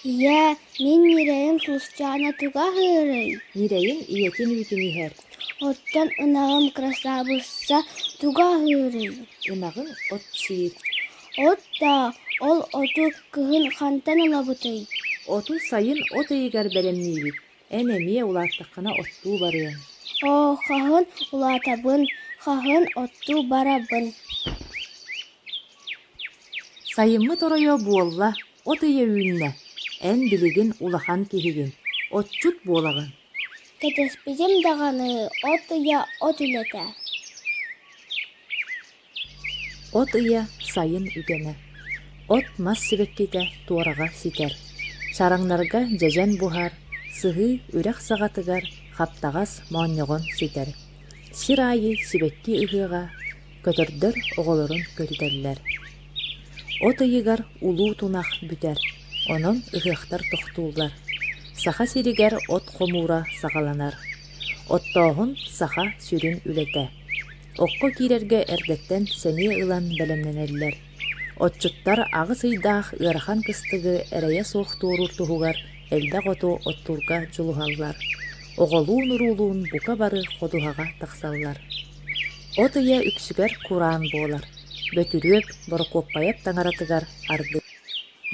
Я, мен нирейін сулсчана туга хырый. Нирейин иетин үтүнүһөр. Оттан ынағым красавысса туга хырый. Ынагың от сиир. Отта, ол оту кыһын хантан алабытай. Оту сайын от ыйыгар бәлемниибит. Эн эмие улааттаккана оттуу барыын. О, хахын улатабын, хахын отту барабын. Сайыммы торойо буолла, от ыйы үүннэ. Эн билигин улахан киһигин. Отчут буолагын. Кетеспезем дағаны от я от үлете. От ыйа сайын үгене. От мас сибекките туорага ситер. Сараңнарга жажан бухар, сыһы үрэх саҕатыгар, хаптагас моонньоҕон ситер. Сир айы сибекки ыһыага көтөрдөр оҕолорун көтүтэллэр. От ыйыгар улуу тунах бүтер. Онон ыһыахтар тохтуулар. Саха сиригер от хомуура сагаланар. Оттоохун саха сүрүн үлете. Окко киирерге эрдеттен сение ылан бэлемненеллер. Отчуттар агыс ыйдаах ыарахан кыстыгы эрэйэ суох туоруур туһугар элбэх оту оттурга жулуһаллар. Оҕолуун уруулуун бука бары ходуһага тахсаллар. От ыйа үксүгер кураан буолар. Бөтүрүөк борокуоппайап таҥаратыгар арды.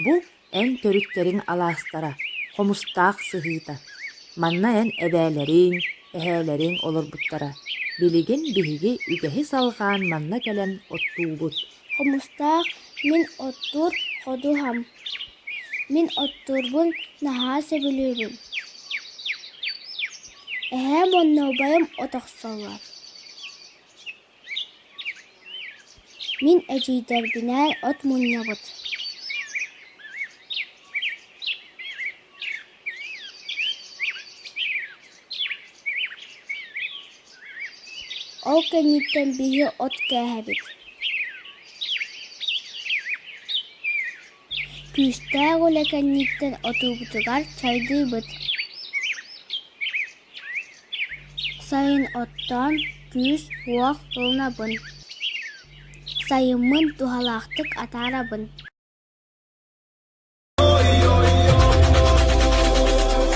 Бу эн төрүттерин алаастара, хомустаах сыһыыта. Манна эн эбээлэрин, эһээлэрин олорбуттара. Билигин биһиги үгэһи салгаан манна кэлэн оттуубут. Хомустаах мен оттур ходуһам. Мен оттурбун наһаа сөбүлүүбүн. Эһэ моннобайым отохсоллар. Мен эжийдербинай от муннябыт. Ол кенниттен биһи от кээһэбит. Күүстээх үлэ кенниттен отуубутугар чайдыыбыт. Сайын оттон күүс уох ылнабын. Сайыммын тухалаахтык атаарабын.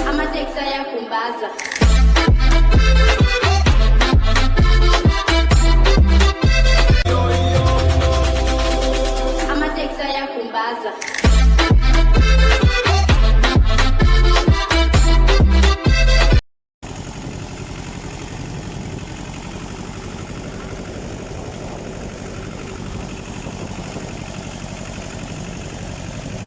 Ama tek saya kumbaza.